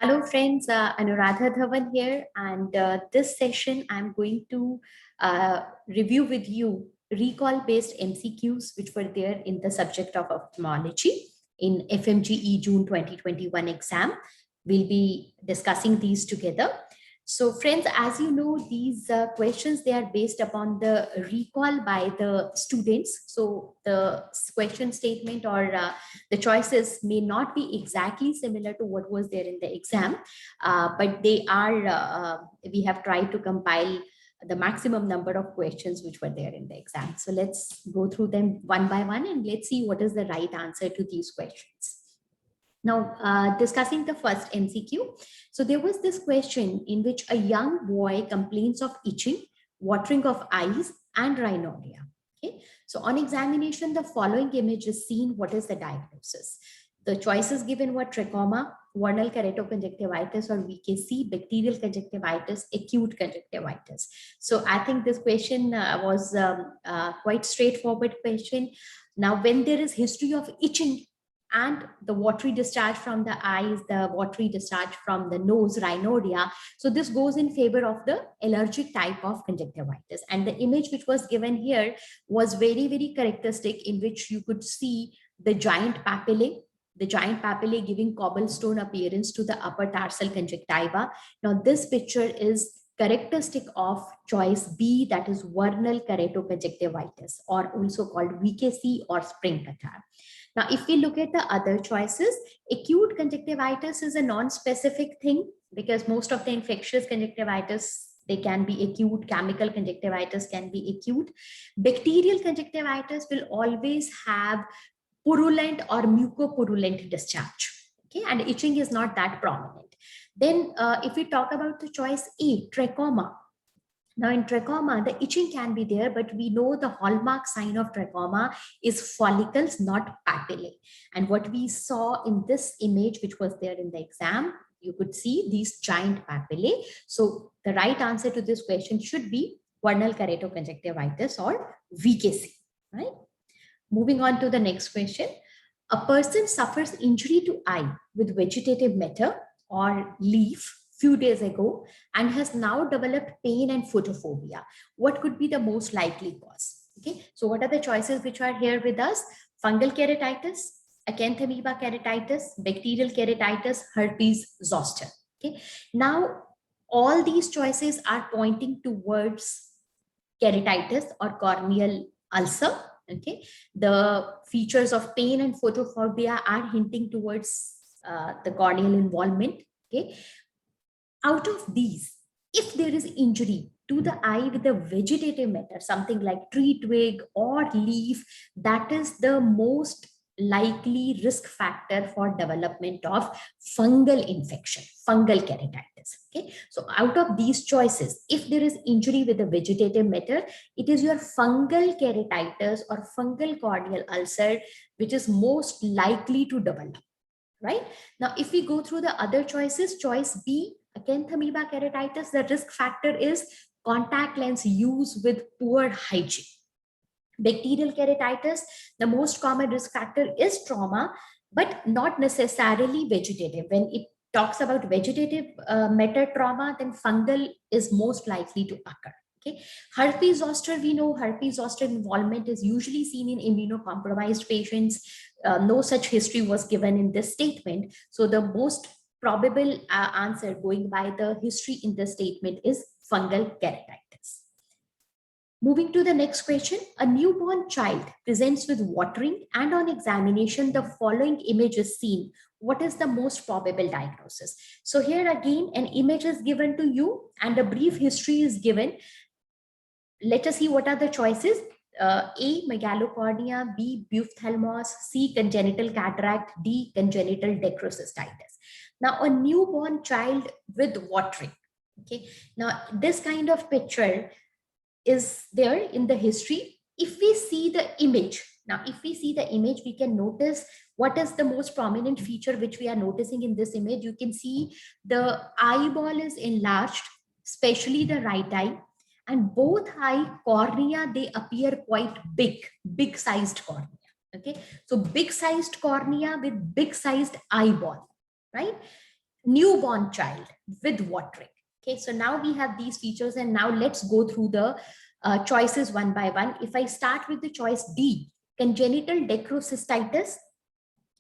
Hello friends, Anuradha Dhawan here, and this session I'm going to review with you recall-based MCQs which were there in the subject of ophthalmology in FMGE June 2021 exam. We'll be discussing these together. So friends, as you know, these questions, they are based upon the recall by the students. So the question statement or the choices may not be exactly similar to what was there in the exam, but they are, we have tried to compile the maximum number of questions which were there in the exam. So let's go through them one by one and let's see what is the right answer to these questions. Now, discussing the first MCQ. So there was this question in which a young boy complains of itching, watering of eyes, and rhinorrhea. Okay. So on examination, the following image is seen. What is the diagnosis? The choices given were trachoma, vernal keratoconjunctivitis or VKC, bacterial conjunctivitis, acute conjunctivitis. So I think this question was quite straightforward question. Now, when there is history of itching and the watery discharge from the eyes, the watery discharge from the nose, rhinorrhea. So this goes in favor of the allergic type of conjunctivitis. And the image which was given here was very, very characteristic, in which you could see the giant papillae giving cobblestone appearance to the upper tarsal conjunctiva. Now this picture is characteristic of choice B, that is vernal keratoconjunctivitis, or also called VKC or spring catarrh. Now, if we look at the other choices, acute conjunctivitis is a non-specific thing because most of the infectious conjunctivitis, they can be acute, chemical conjunctivitis can be acute. Bacterial conjunctivitis will always have purulent or mucopurulent discharge. Okay, and itching is not that prominent. Then if we talk about the choice A, trachoma. Now in trachoma, the itching can be there, but we know the hallmark sign of trachoma is follicles, not papillae. And what we saw in this image, which was there in the exam, you could see these giant papillae. So the right answer to this question should be vernal keratoconjunctivitis or VKC, right? Moving on to the next question. A person suffers injury to eye with vegetative matter or leaf few days ago and has now developed pain and photophobia. What could be the most likely cause? Okay, so what are the choices which are here with us? Fungal keratitis, acanthamoeba keratitis, bacterial keratitis, herpes zoster. Okay, now all these choices are pointing towards keratitis or corneal ulcer. Okay, the features of pain and photophobia are hinting towards the corneal involvement. Okay, out of these, if there is injury to the eye with a vegetative matter, something like tree twig or leaf, that is the most likely risk factor for development of fungal infection, fungal keratitis. Okay, so out of these choices, if there is injury with a vegetative matter, it is your fungal keratitis or fungal corneal ulcer which is most likely to develop. Right now, if we go through the other choices, choice B, acanthamoeba keratitis, the risk factor is contact lens use with poor hygiene. Bacterial keratitis, the most common risk factor is trauma, but not necessarily vegetative. When it talks about vegetative matter trauma, then fungal is most likely to occur. Okay. Herpes zoster, we know herpes zoster involvement is usually seen in immunocompromised patients. No such history was given in this statement. So the most probable answer going by the history in the statement is fungal keratitis. Moving to the next question, a newborn child presents with watering and on examination, the following image is seen. What is the most probable diagnosis? So here again, an image is given to you and a brief history is given. Let us see what are the choices. A, megalocornea, B, buphthalmos, C, congenital cataract, D, congenital dacryocystitis. Now, a newborn child with watering. Okay. Now, this kind of picture is there in the history. If we see the image, now if we see the image, we can notice what is the most prominent feature which we are noticing in this image. You can see the eyeball is enlarged, especially the right eye, and both eye cornea, they appear quite big sized cornea. Okay, so big sized cornea with big sized eyeball, right? newborn child with watering. Okay, so now we have these features, and now let's go through the choices one by one. If I start with the choice D, congenital decrocystitis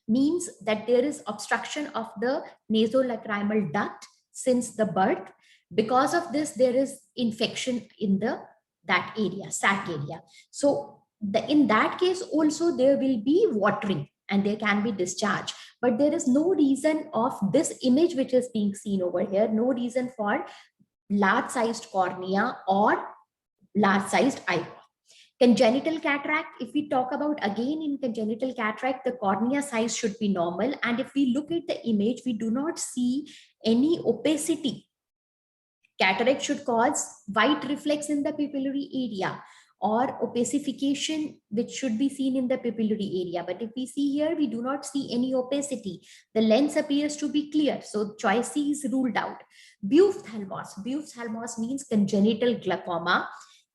means that there is obstruction of the nasolacrimal duct since the birth. Because of this, there is infection in that area, sac area. So in that case also there will be watering and there can be discharge, but there is no reason of this image which is being seen over here, no reason for large sized cornea or large sized eyeball. Congenital cataract, if we talk about again in congenital cataract, the cornea size should be normal. And if we look at the image, we do not see any opacity. Cataract should cause white reflex in the pupillary area or opacification, which should be seen in the pupillary area. But if we see here, we do not see any opacity. The lens appears to be clear. So choice C is ruled out. Buphthalmos. Buphthalmos means congenital glaucoma.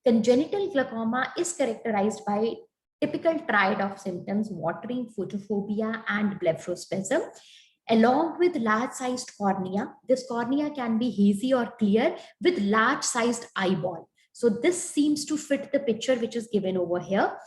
Congenital glaucoma is characterized by typical triad of symptoms: watering, photophobia, and blepharospasm. Along with large-sized cornea, this cornea can be hazy or clear with large-sized eyeball. So this seems to fit the picture which is given over here.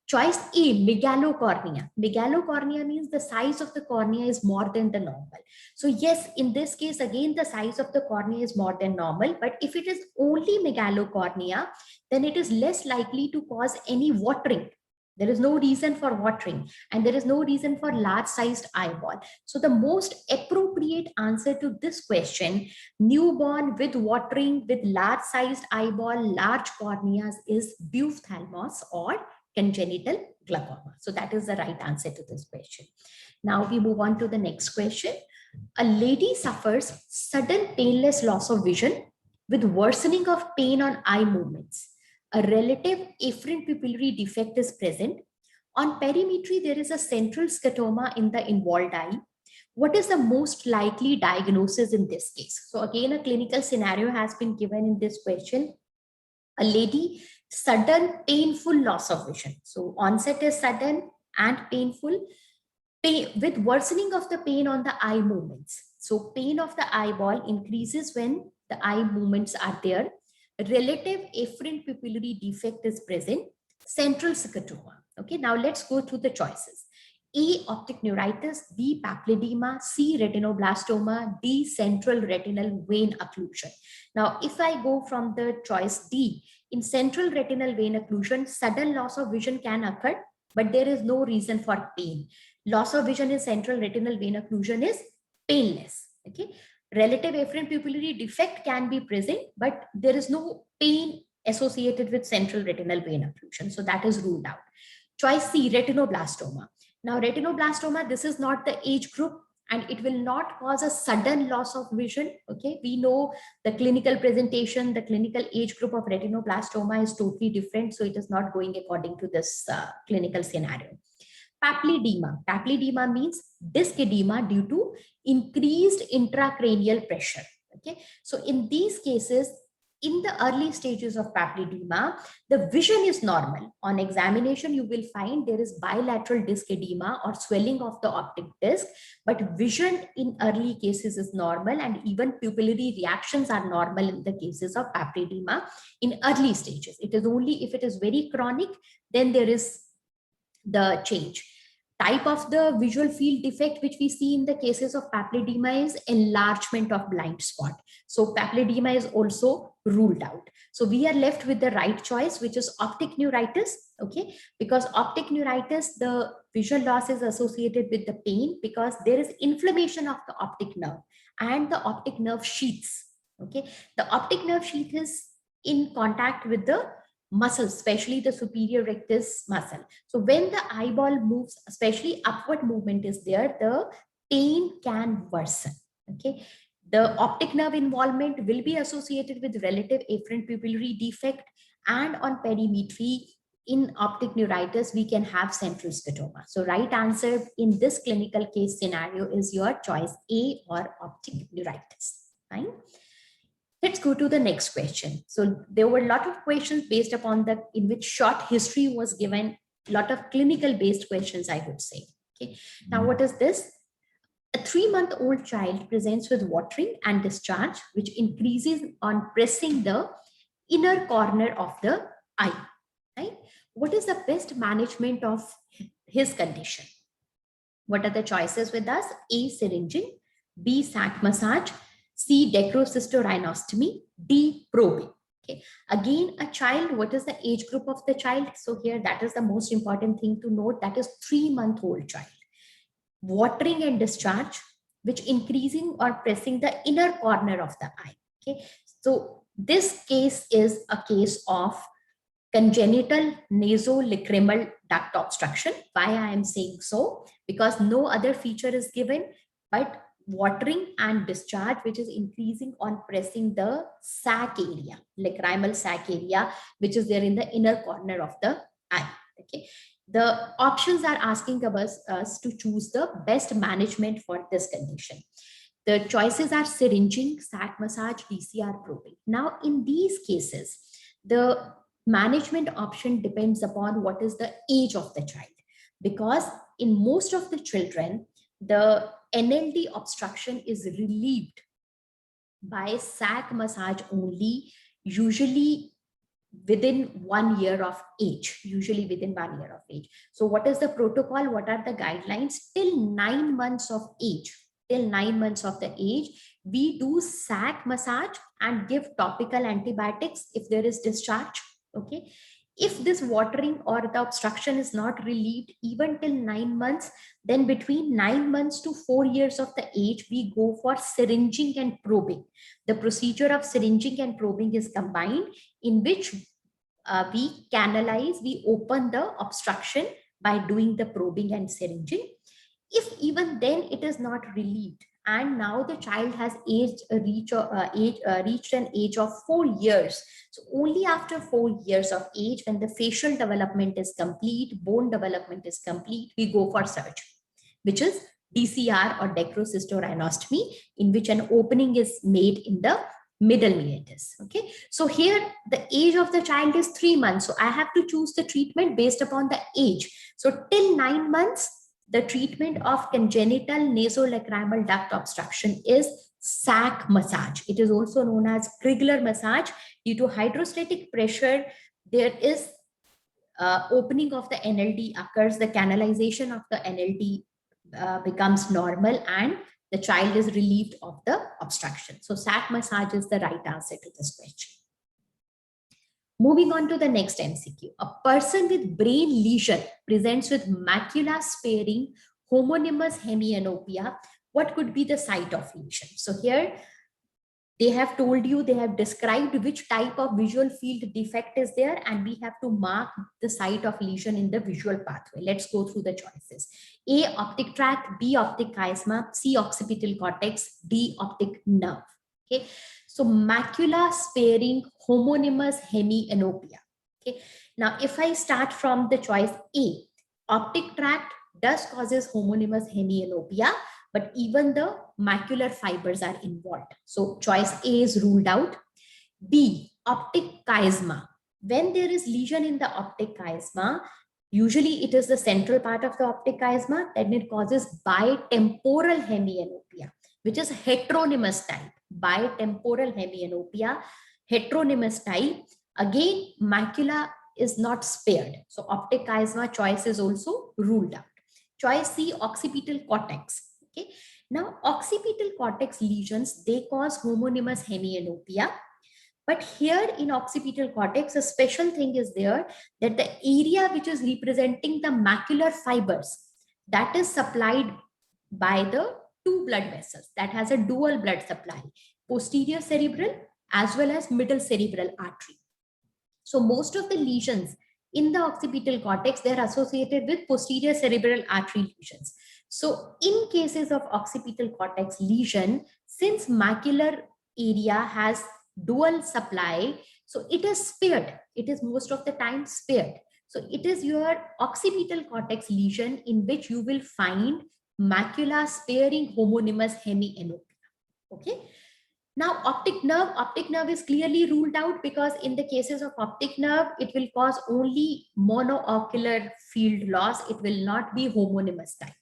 Choice A, megalocornea. Megalocornea means the size of the cornea is more than the normal. So yes, in this case, again, the size of the cornea is more than normal. But if it is only megalocornea, then it is less likely to cause any watering. There is no reason for watering and there is no reason for large sized eyeball. So the most appropriate answer to this question, newborn with watering with large sized eyeball, large corneas, is buphthalmos or congenital glaucoma. So that is the right answer to this question. Now we move on to the next question. A lady suffers sudden painless loss of vision with worsening of pain on eye movements. A relative afferent pupillary defect is present. On perimetry, there is a central scotoma in the involved eye. What is the most likely diagnosis in this case? So again, a clinical scenario has been given in this question. A lady, sudden painful loss of vision. So onset is sudden and painful, with worsening of the pain on the eye movements. So pain of the eyeball increases when the eye movements are there. Relative afferent pupillary defect is present. Central scotoma. Okay, now let's go through the choices. A, optic neuritis. B, papilledema. C, retinoblastoma. D, central retinal vein occlusion. Now, if I go from the choice D, in central retinal vein occlusion, sudden loss of vision can occur, but there is no reason for pain. Loss of vision in central retinal vein occlusion is painless. Okay, relative afferent pupillary defect can be present, but there is no pain associated with central retinal vein occlusion. So that is ruled out. Choice C, retinoblastoma. Now, retinoblastoma, this is not the age group and it will not cause a sudden loss of vision. Okay, we know the clinical presentation, the clinical age group of retinoblastoma is totally different. So it is not going according to this clinical scenario. Papilledema. Papilledema means disc edema due to increased intracranial pressure. Okay, so in these cases, in the early stages of papilledema, the vision is normal. On examination, you will find there is bilateral disc edema or swelling of the optic disc, but vision in early cases is normal, and even pupillary reactions are normal in the cases of papilledema in early stages. It is only if it is very chronic, then there is the change. Type of the visual field defect which we see in the cases of papilledema is enlargement of blind spot. So papilledema is also ruled out. So we are left with the right choice, which is optic neuritis. Okay, because optic neuritis, the visual loss is associated with the pain because there is inflammation of the optic nerve and the optic nerve sheaths. Okay, the optic nerve sheath is in contact with the muscle, especially the superior rectus muscle. So when the eyeball moves, especially upward movement is there, the pain can worsen. Okay, the optic nerve involvement will be associated with relative afferent pupillary defect, and on perimetry in optic neuritis we can have central scotoma. So right answer in this clinical case scenario is your choice A, or optic neuritis. Fine. Let's go to the next question. So there were a lot of questions based upon the, in which short history was given, a lot of clinical based questions, I would say. Okay. Now, what is this? A 3-month-old child presents with watering and discharge, which increases on pressing the inner corner of the eye. Right? What is the best management of his condition? What are the choices with us? A, syringing, B, sac massage, C, dacrocystorhinostomy, D, probing. Okay. Again, a child, what is the age group of the child? So here, that is the most important thing to note. That is 3-month-old child. Watering and discharge, which increasing or pressing the inner corner of the eye. Okay. So this case is a case of congenital nasolacrimal duct obstruction. Why I am saying so? Because no other feature is given, but watering and discharge, which is increasing on pressing the sac area, lacrimal sac area, which is there in the inner corner of the eye. Okay. The options are asking us to choose the best management for this condition. The choices are syringing, sac massage, DCR, probing. Now, in these cases, the management option depends upon what is the age of the child, because in most of the children, the NLD obstruction is relieved by sac massage only, usually within 1 year of age, So what is the protocol? What are the guidelines? Till 9 months of age, we do sac massage and give topical antibiotics if there is discharge. Okay. If this watering or the obstruction is not relieved even till 9 months, then between 9 months to 4 years of the age, we go for syringing and probing. The procedure of syringing and probing is combined, in which we open the obstruction by doing the probing and syringing. If even then it is not relieved, and now the child has reached an age of 4 years, so only after 4 years of age, when the facial development is complete, bone development is complete, we go for surgery, which is DCR or dacrocystorhinostomy, in which an opening is made in the middle meatus. Okay, so here the age of the child is 3 months, so I have to choose the treatment based upon the age. So till 9 months, the treatment of congenital nasolacrimal duct obstruction is sac massage. It is also known as Krigler massage. Due to hydrostatic pressure, there is opening of the NLD occurs, the canalization of the NLD becomes normal, and the child is relieved of the obstruction. So sac massage is the right answer to this question. Moving on to the next MCQ. A person with brain lesion presents with macula sparing homonymous hemianopia. What could be the site of lesion? So here they have told you, they have described which type of visual field defect is there, and we have to mark the site of lesion in the visual pathway. Let's go through the choices. A, optic tract, B, optic chiasma, C, occipital cortex, D, optic nerve. Okay, so macula sparing homonymous hemianopia. Okay, now if I start from the choice A, optic tract does causes homonymous hemianopia, but even the macular fibers are involved. So choice A is ruled out. B, optic chiasma. When there is lesion in the optic chiasma, usually it is the central part of the optic chiasma, then it causes bitemporal hemianopia, which is heteronymous type. Bitemporal hemianopia, heteronymous type. Again, macula is not spared. So optic chiasma choice is also ruled out. Choice C, occipital cortex. Okay. Now, occipital cortex lesions, they cause homonymous hemianopia. But here in occipital cortex, a special thing is there, that the area which is representing the macular fibers, that is supplied by the two blood vessels, that has a dual blood supply, posterior cerebral as well as middle cerebral artery. So most of the lesions in the occipital cortex, they are associated with posterior cerebral artery lesions. So in cases of occipital cortex lesion, since macular area has dual supply, so it is spared. It is most of the time spared. So it is your occipital cortex lesion in which you will find macula sparing homonymous hemianopia. Okay. Now, optic nerve is clearly ruled out, because in the cases of optic nerve, it will cause only monoocular field loss. It will not be homonymous type.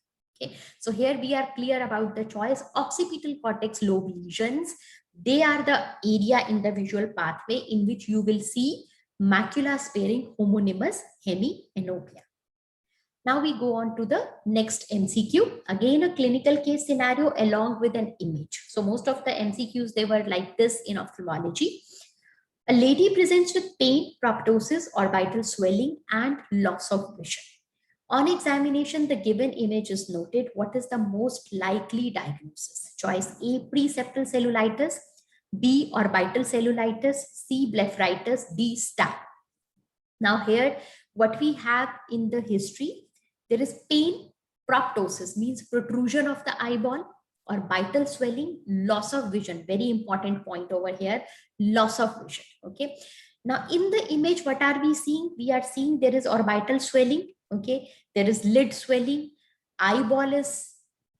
Okay, so here we are clear about the choice. Occipital cortex lobe lesions, they are the area in the visual pathway in which you will see macula sparing homonymous hemianopia. Now we go on to the next MCQ. Again, a clinical case scenario along with an image. So most of the MCQs, they were like this in ophthalmology. A lady presents with pain, proptosis, orbital swelling, and loss of vision. On examination, the given image is noted. What is the most likely diagnosis? Choice A, preseptal cellulitis, B, orbital cellulitis, C, blepharitis, D, stye. Now here, what we have in the history, there is pain, proptosis means protrusion of the eyeball, orbital swelling, loss of vision. Very important point over here, loss of vision. Okay. Now in the image, what are we seeing? We are seeing there is orbital swelling. Okay. There is lid swelling. Eyeball is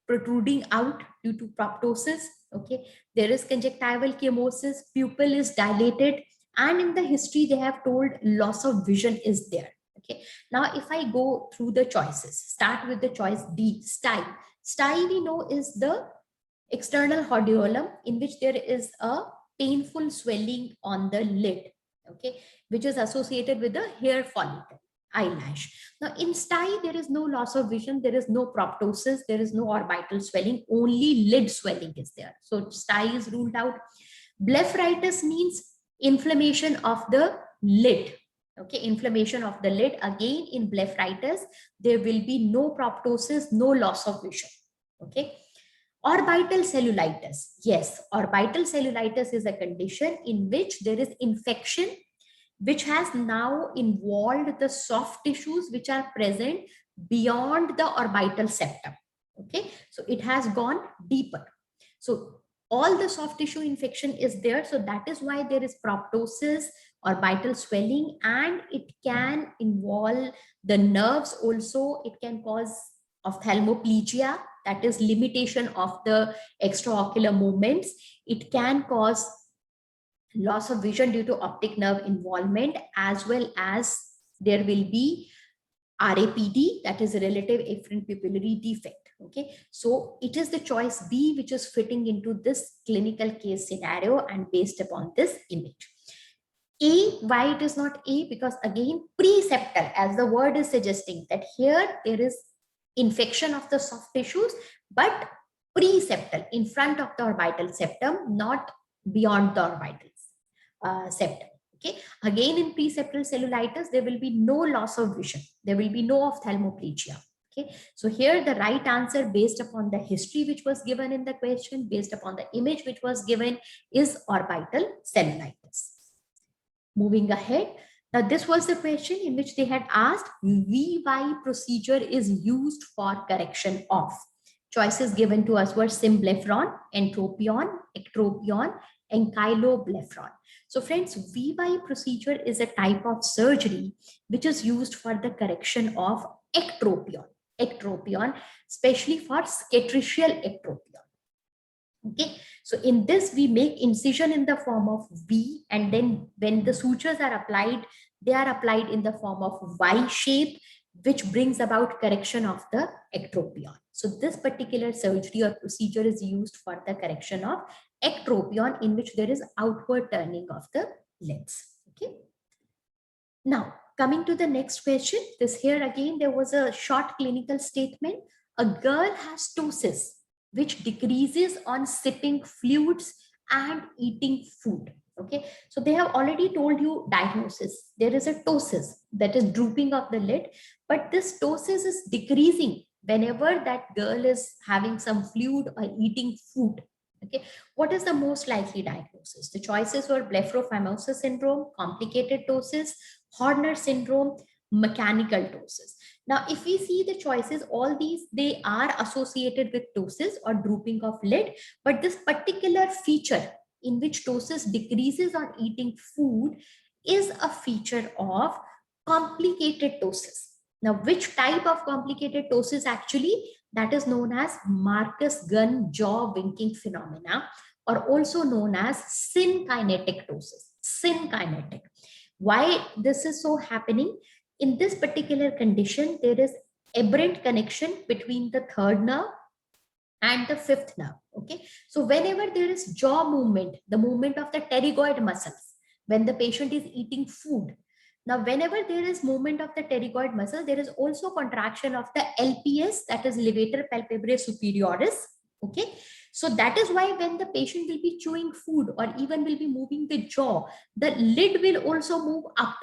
protruding out due to proptosis. Okay. There is conjunctival chemosis. Pupil is dilated. And in the history, they have told loss of vision is there. Okay. Now, if I go through the choices, start with the choice D, stye. Stye we know is the external hordeolum in which there is a painful swelling on the lid, okay, which is associated with the hair follicle, eyelash. Now in stye, there is no loss of vision, there is no proptosis, there is no orbital swelling, only lid swelling is there. So stye is ruled out. Blepharitis means inflammation of the lid. Okay, inflammation of the lid. Again, in blepharitis, there will be no proptosis, no loss of vision. Okay. Orbital cellulitis. Yes, orbital cellulitis is a condition in which there is infection which has now involved the soft tissues which are present beyond the orbital septum. Okay, so it has gone deeper. So all the soft tissue infection is there. So that is why there is proptosis, orbital swelling, and it can involve the nerves also. It can cause ophthalmoplegia, that is limitation of the extraocular movements. It can cause loss of vision due to optic nerve involvement, as well as there will be RAPD, that is a relative afferent pupillary defect. Okay, so it is the choice B which is fitting into this clinical case scenario and based upon this image. A, why it is not A? Because again, preseptal, as the word is suggesting, that here there is infection of the soft tissues, but preseptal, in front of the orbital septum, not beyond the orbital septum. Okay, again in preseptal cellulitis, there will be no loss of vision, there will be no ophthalmoplegia. Okay, so here the right answer based upon the history which was given in the question, based upon the image which was given, is orbital cellulitis. Moving ahead, now this was the question in which they had asked VY procedure is used for correction of. Choices given to us were symblepharon, entropion, ectropion, ankyloblepharon. So friends, VY procedure is a type of surgery which is used for the correction of ectropion, especially for scatricial ectropion. Okay, so in this we make incision in the form of V, and then when the sutures are applied, they are applied in the form of Y shape, which brings about correction of the ectropion. So this particular surgery or procedure is used for the correction of ectropion, in which there is outward turning of the lids. Okay. Now coming to the next question, this here again there was a short clinical statement. A girl has ptosis which decreases on sipping fluids and eating food. Okay, so they have already told you diagnosis. There is a ptosis, that is drooping of the lid, but this ptosis is decreasing whenever that girl is having some fluid or eating food. Okay, what is the most likely diagnosis? The choices were blepharophimosis syndrome, complicated ptosis, Horner syndrome, mechanical ptosis. Now, if we see the choices, all these, they are associated with ptosis or drooping of lid, but this particular feature in which ptosis decreases on eating food is a feature of complicated ptosis. Now, which type of complicated ptosis actually? That is known as Marcus-Gunn jaw winking phenomena, or also known as synkinetic ptosis. Synkinetic. Why this is so happening? In this particular condition, there is aberrant connection between the third nerve and the fifth nerve. Okay, so whenever there is jaw movement, the movement of the pterygoid muscles, when the patient is eating food, now whenever there is movement of the pterygoid muscle, there is also contraction of the LPS, that is levator palpebrae superioris. Okay, so that is why when the patient will be chewing food or even will be moving the jaw, the lid will also move up.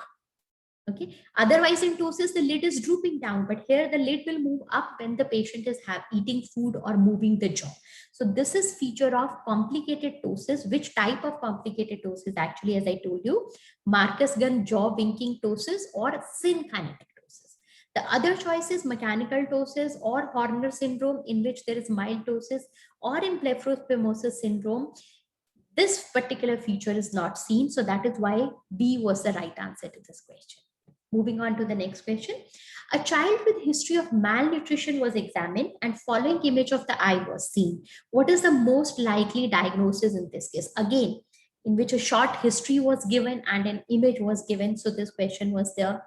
Okay, otherwise in ptosis the lid is drooping down, but here the lid will move up when the patient is eating food or moving the jaw. So this is feature of complicated ptosis. Which type of complicated ptosis? Actually, as I told you, Marcus Gunn jaw winking ptosis or synkinetic ptosis. The other choice is mechanical ptosis or Horner syndrome, in which there is mild ptosis, or in blepharospasmosis syndrome. This particular feature is not seen, so that is why B was the right answer to this question. Moving on to the next question. A child with history of malnutrition was examined and following image of the eye was seen. What is the most likely diagnosis in this case? Again, in which a short history was given and an image was given. So this question was there.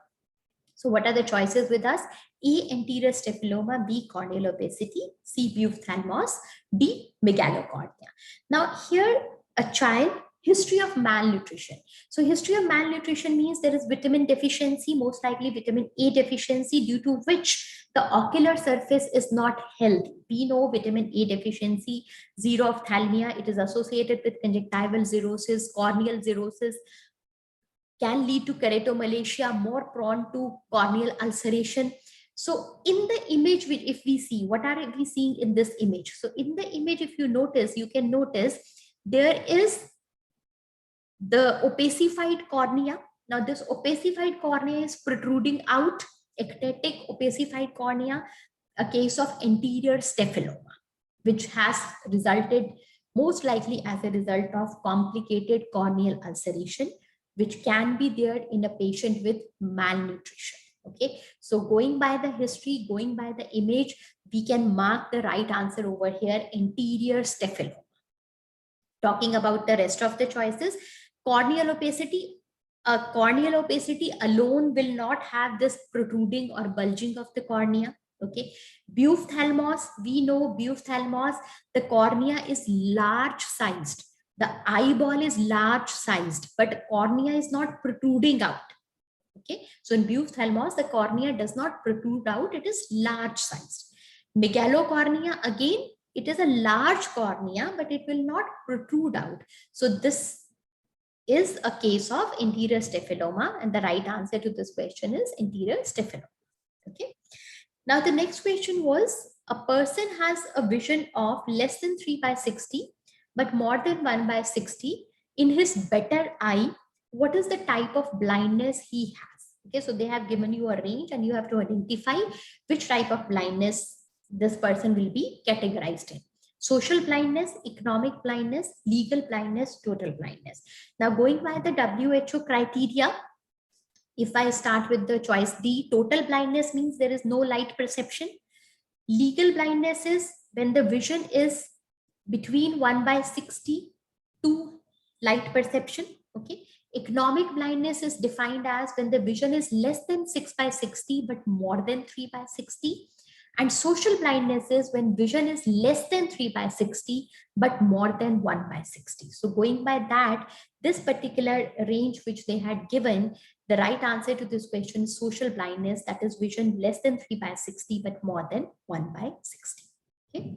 So what are the choices with us? A, anterior staphylomas, B, corneal opacity, C, buphthalmos, D, megalocornea. Now here a child, history of malnutrition. So history of malnutrition means there is vitamin deficiency, most likely vitamin A deficiency, due to which the ocular surface is not healthy. We know vitamin A deficiency, xerophthalmia, it is associated with conjunctival xerosis, corneal xerosis, can lead to keratomalacia, more prone to corneal ulceration. So in the image, if we see, what are we seeing in this image? So in the image, if you notice, you can notice there is the opacified cornea. Now this opacified cornea is protruding out, ectatic opacified cornea, a case of anterior staphyloma, which has resulted most likely as a result of complicated corneal ulceration, which can be there in a patient with malnutrition. Okay, so going by the history, going by the image, we can mark the right answer over here, anterior staphyloma. Talking about the rest of the choices, corneal opacity alone will not have this protruding or bulging of the cornea. Okay, buphthalmos, we know buphthalmos, the cornea is large sized, the eyeball is large sized, but cornea is not protruding out. Okay, so in buphthalmos the cornea does not protrude out, it is large sized. Megalocornea, again it is a large cornea, but it will not protrude out. So this is a case of anterior staphyloma, and the right answer to this question is anterior staphyloma. Okay. Now the next question was, a person has a vision of less than 3/60, but more than 1/60 in his better eye. What is the type of blindness he has? Okay, so they have given you a range and you have to identify which type of blindness this person will be categorized in. Social blindness, economic blindness, legal blindness, total blindness. Now going by the WHO criteria, if I start with the choice D, total blindness means there is no light perception. Legal blindness is when the vision is between 1/60 to light perception. Okay. Economic blindness is defined as when the vision is less than 6/60 but more than 3/60. And social blindness is when vision is less than 3/60 but more than 1/60. So going by that, this particular range which they had given, the right answer to this question is social blindness, that is vision less than 3/60 but more than 1/60. Okay.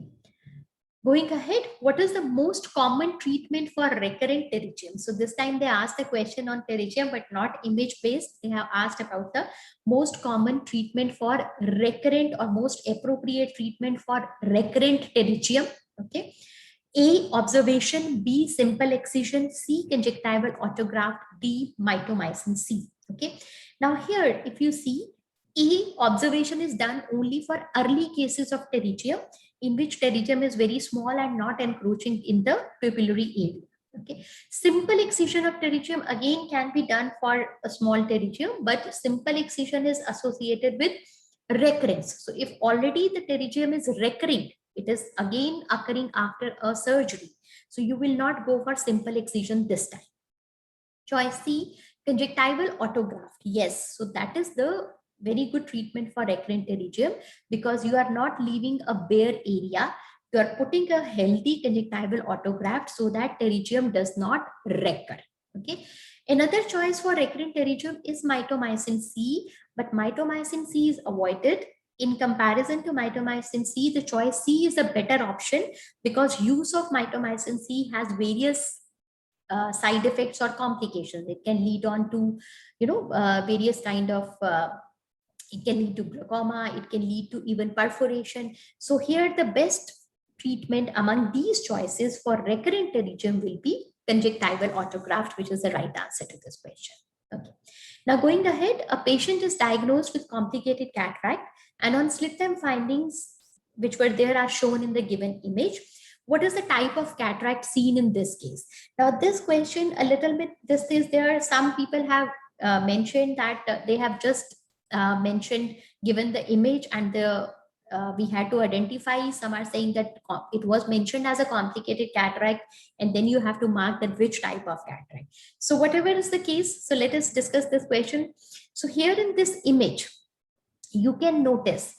Going ahead, what is the most common treatment for recurrent pterygium? So this time they asked a question on pterygium, but not image based. They have asked about the most common treatment for recurrent or most appropriate treatment for recurrent pterygium. Okay. A, observation, B, simple excision, C, conjunctival autograft, D, mitomycin C. Okay. Now here, if you see, A, observation is done only for early cases of pterygium, in which pterygium is very small and not encroaching in the pupillary area. Okay. Simple excision of pterygium again can be done for a small pterygium, but simple excision is associated with recurrence. So if already the pterygium is recurring, it is again occurring after a surgery. So you will not go for simple excision this time. Choice C, conjunctival autograft. Yes, so that is the very good treatment for recurrent pterygium, because you are not leaving a bare area. You are putting a healthy conjunctival autograft so that pterygium does not recur. Okay. Another choice for recurrent pterygium is mitomycin C, but mitomycin C is avoided. In comparison to mitomycin C, the choice C is a better option, because use of mitomycin C has various side effects or complications. It can lead on to, various kind of, it can lead to glaucoma, it can lead to even perforation. So here the best treatment among these choices for recurrent pterygium will be conjunctival autograft, which is the right answer to this question. Okay. Now going ahead, a patient is diagnosed with complicated cataract, and on slit lamp findings which were there are shown in the given image. What is the type of cataract seen in this case? Now this question a little bit, this is there, some people have mentioned that they have just mentioned, given the image and the we had to identify. Some are saying that it was mentioned as a complicated cataract, and then you have to mark that which type of cataract. So whatever is the case, so let us discuss this question. So here in this image, you can notice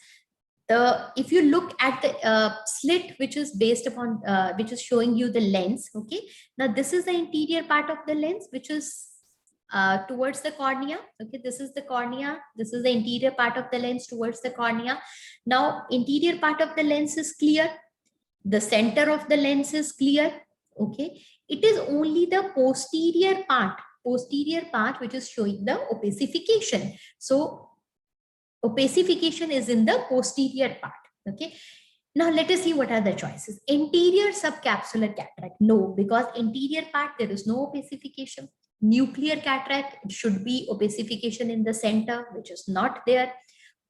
if you look at the slit which is based upon which is showing you the lens. Okay, now this is the interior part of the lens which is towards the cornea. Okay, this is the cornea, this is the interior part of the lens towards the cornea. Now interior part of the lens is clear, the center of the lens is clear. Okay, it is only the posterior part which is showing the opacification. So opacification is in the posterior part. Okay, now let us see what are the choices. Anterior subcapsular cataract, no, because interior part there is no opacification. Nuclear cataract, it should be opacification in the center, which is not there.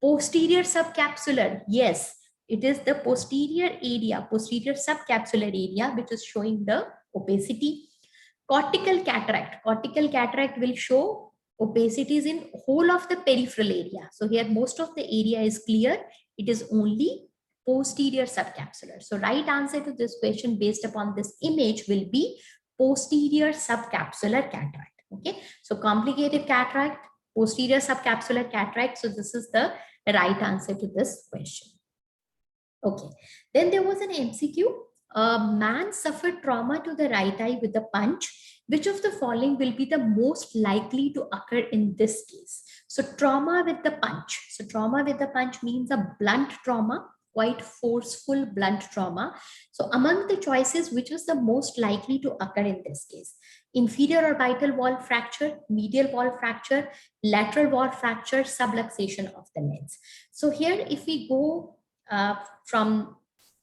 Posterior subcapsular, yes, it is the posterior area, posterior subcapsular area, which is showing the opacity. Cortical cataract will show opacities in whole of the peripheral area. So here most of the area is clear. It is only posterior subcapsular. So right answer to this question based upon this image will be posterior subcapsular cataract. Okay, so complicated cataract, posterior subcapsular cataract. So this is the right answer to this question. Okay, then there was an MCQ. A man suffered trauma to the right eye with a punch. Which of the following will be the most likely to occur in this case? So trauma with the punch. So trauma with the punch means a blunt trauma, quite forceful blunt trauma. So among the choices, which is the most likely to occur in this case? Inferior orbital wall fracture, medial wall fracture, lateral wall fracture, subluxation of the lens. So here, if we go from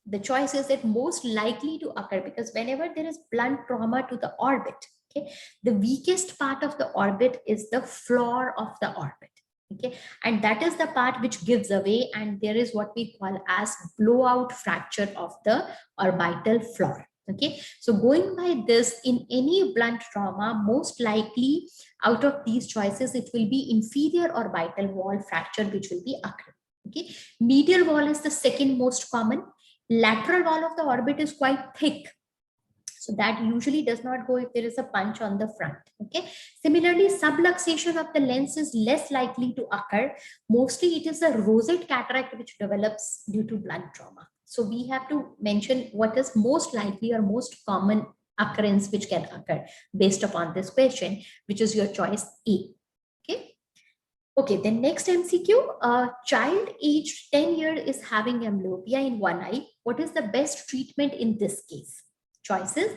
the choices that most likely to occur, because whenever there is blunt trauma to the orbit, okay, the weakest part of the orbit is the floor of the orbit. Okay, and that is the part which gives away, and there is what we call as blowout fracture of the orbital floor. Okay, so going by this, in any blunt trauma, most likely out of these choices, it will be inferior orbital wall fracture which will be occurring. Okay, medial wall is the second most common. Lateral wall of the orbit is quite thick, so that usually does not go if there is a punch on the front. Okay, similarly, subluxation of the lens is less likely to occur. Mostly it is a rosette cataract which develops due to blunt trauma. So we have to mention what is most likely or most common occurrence which can occur based upon this question, which is your choice A. Okay, then next MCQ, a child aged 10 years is having amblyopia in one eye. What is the best treatment in this case? Choices: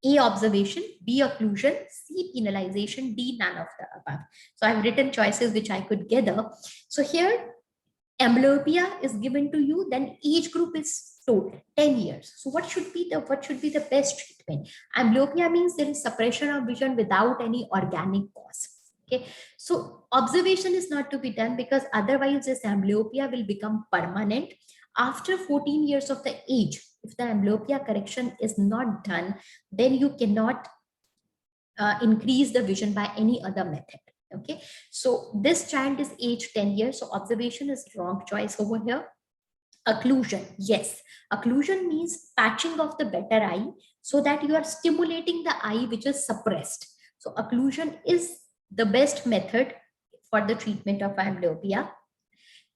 A, observation; B, occlusion; C, penalization; D, none of the above. So I've written choices which I could gather. So here, amblyopia is given to you, then age group is told 10 years. So what should be the best treatment? Amblyopia means there is suppression of vision without any organic cause. Okay, so observation is not to be done, because otherwise this amblyopia will become permanent. After 14 years of the age, if the amblyopia correction is not done, then you cannot increase the vision by any other method. Okay, so this child is age 10 years, so observation is wrong choice over here. Occlusion, yes, occlusion means patching of the better eye so that you are stimulating the eye which is suppressed. So occlusion is the best method for the treatment of amblyopia.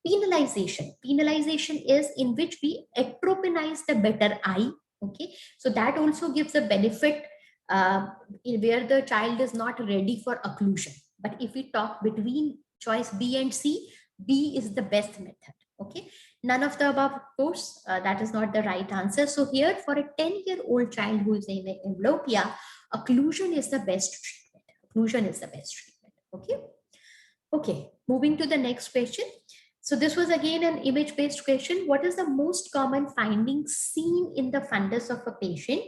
Penalization is in which we atropinize the better eye. Okay, so that also gives a benefit where the child is not ready for occlusion. But if we talk between choice B and C, B is the best method. Okay, none of the above, of course, that is not the right answer. So here for a 10-year-old child who is in amblyopia, occlusion is the best treatment. Occlusion is the best treatment. Okay. Okay, moving to the next question. So this was again an image-based question. What is the most common finding seen in the fundus of a patient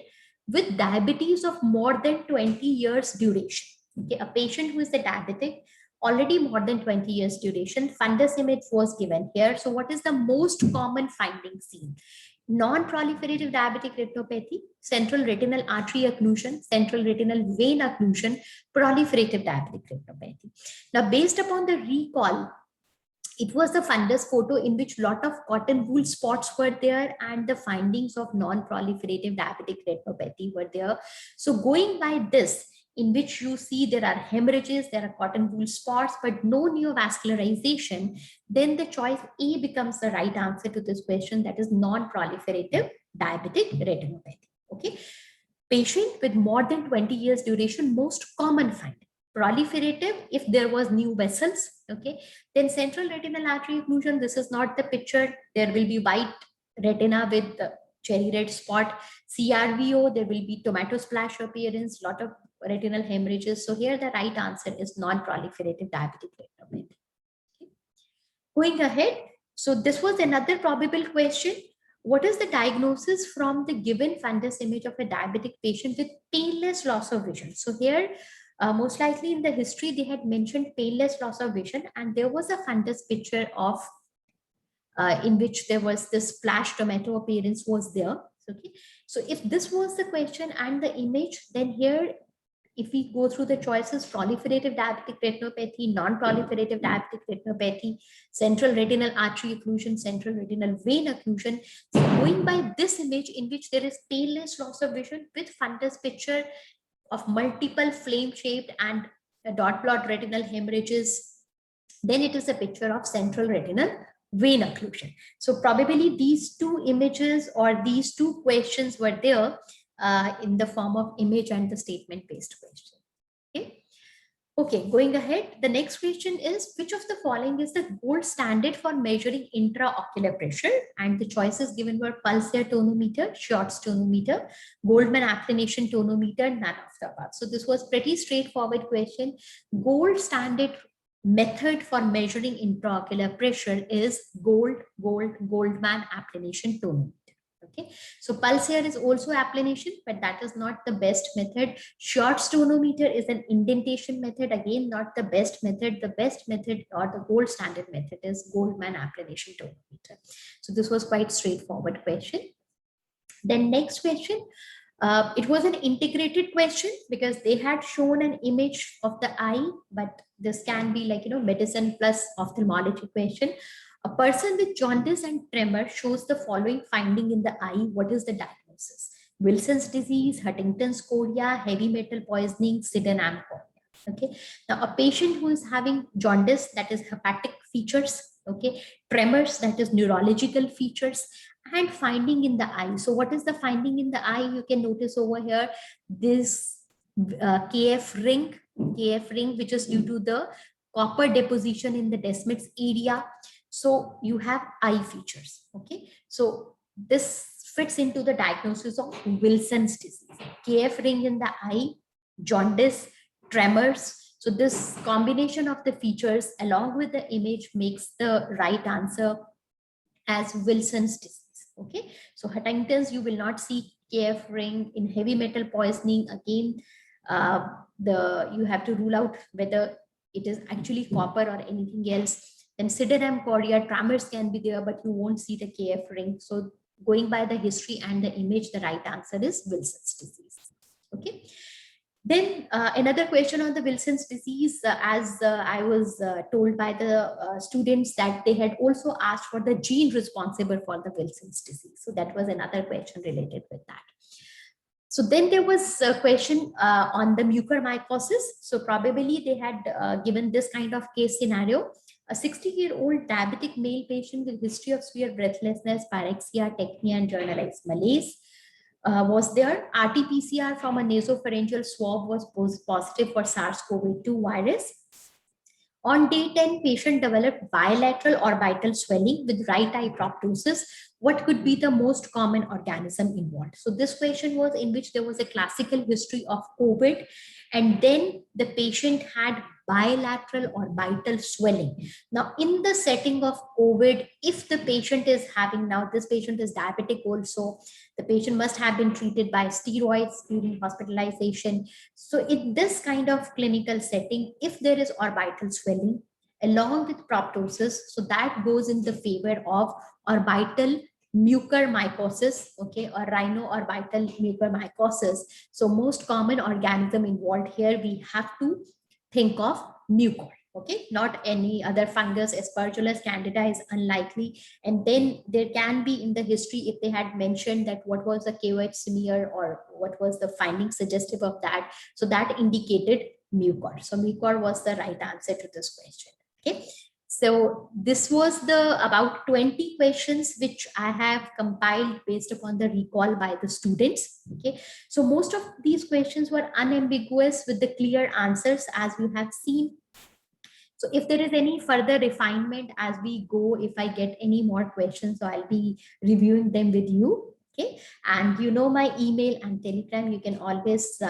with diabetes of more than 20 years duration? Okay, a patient who is a diabetic, already more than 20 years duration, fundus image was given here. So what is the most common finding seen? Non-proliferative diabetic retinopathy, central retinal artery occlusion, central retinal vein occlusion, proliferative diabetic retinopathy. Now, based upon the recall, it was the fundus photo in which lot of cotton wool spots were there and the findings of non-proliferative diabetic retinopathy were there. So going by this, in which you see there are hemorrhages, there are cotton wool spots, but no neovascularization, then the choice A becomes the right answer to this question, that is non-proliferative diabetic retinopathy. Okay. Patient with more than 20 years duration, most common finding. Proliferative, if there was new vessels. Okay, then central retinal artery occlusion, this is not the picture. There will be white retina with cherry red spot. CRVO, there will be tomato splash appearance, lot of retinal hemorrhages. So here the right answer is non-proliferative diabetic retinopathy. Okay. Going ahead, so this was another probable question. What is the diagnosis from the given fundus image of a diabetic patient with painless loss of vision? So here, most likely in the history, they had mentioned painless loss of vision, and there was a fundus picture of in which there was this splash tomato appearance was there. Okay, so if this was the question and the image, then here, if we go through the choices, proliferative diabetic retinopathy, non-proliferative diabetic retinopathy, central retinal artery occlusion, central retinal vein occlusion. So going by this image in which there is painless loss of vision with fundus picture of multiple flame-shaped and dot plot retinal hemorrhages, then it is a picture of central retinal vein occlusion. So probably these two images or these two questions were there in the form of image and the statement-based question. Okay. Okay, going ahead, the next question is, which of the following is the gold standard for measuring intraocular pressure? And the choices given were Pulsar tonometer, Schwartz tonometer, Goldman applanation tonometer, none of the above. So this was pretty straightforward question. Gold standard method for measuring intraocular pressure is Goldman applanation tonometer. Okay, so Pulsar is also applanation, but that is not the best method. Schwartz tonometer is an indentation method, again not the best method. The best method or the gold standard method is Goldman applanation tonometer. So this was quite straightforward question. Then next question, it was an integrated question because they had shown an image of the eye, but this can be like, medicine plus ophthalmology question. A person with jaundice and tremor shows the following finding in the eye. What is the diagnosis? Wilson's disease, Huntington's chorea, heavy metal poisoning, Sydenham chorea. Okay. Now, a patient who is having jaundice, that is hepatic features. Okay. Tremors, that is neurological features, and finding in the eye. So, what is the finding in the eye? You can notice over here this KF ring, which is due to the copper deposition in the Descemet's area. So you have eye features. Okay, so this fits into the diagnosis of Wilson's disease. KF ring in the eye, jaundice, tremors. So this combination of the features along with the image makes the right answer as Wilson's disease. Okay, so Huntington's, you will not see KF ring. In heavy metal poisoning, again, you have to rule out whether it is actually copper or anything else. Then Sydenham chorea, tremors can be there, but you won't see the KF ring. So going by the history and the image, the right answer is Wilson's disease. Okay. Then another question on the Wilson's disease, as I was told by the students that they had also asked for the gene responsible for the Wilson's disease. So that was another question related with that. So then there was a question on the mucormycosis. So probably they had given this kind of case scenario. A 60-year-old diabetic male patient with history of severe breathlessness, pyrexia, technia, and generalized malaise was there. RT-PCR from a nasopharyngeal swab was positive for SARS-CoV-2 virus. On day 10, patient developed bilateral orbital swelling with right eye proptosis. What could be the most common organism involved? So this question was in which there was a classical history of COVID, and then the patient had bilateral orbital swelling. Now, in the setting of COVID, if the patient is having, now this patient is diabetic also, the patient must have been treated by steroids during hospitalization. So in this kind of clinical setting, if there is orbital swelling along with proptosis, so that goes in the favor of orbital mucormycosis, okay, or rhino-orbital mucormycosis. So most common organism involved here, we have to think of mucor. Okay, not any other fungus. Aspergillus candida is unlikely. And then there can be in the history, if they had mentioned that what was the KOH smear or what was the finding suggestive of that. So that indicated mucor. So mucor was the right answer to this question. Okay. So this was the about 20 questions which I have compiled based upon the recall by the students. Okay. So most of these questions were unambiguous with the clear answers, as you have seen. So if there is any further refinement as we go, if I get any more questions, so I'll be reviewing them with you. Okay. And you know my email and Telegram, you can always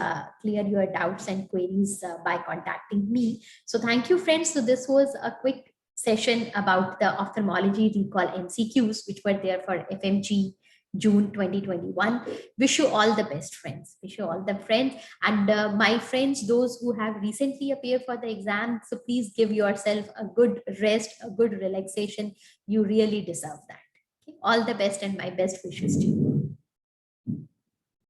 clear your doubts and queries by contacting me. So thank you, friends. So this was a quick session about the ophthalmology recall MCQs, which were there for FMG June 2021. Wish you all the best, friends. Wish you all the friends. And my friends, those who have recently appeared for the exam, so please give yourself a good rest, a good relaxation. You really deserve that. Okay? All the best and my best wishes to you.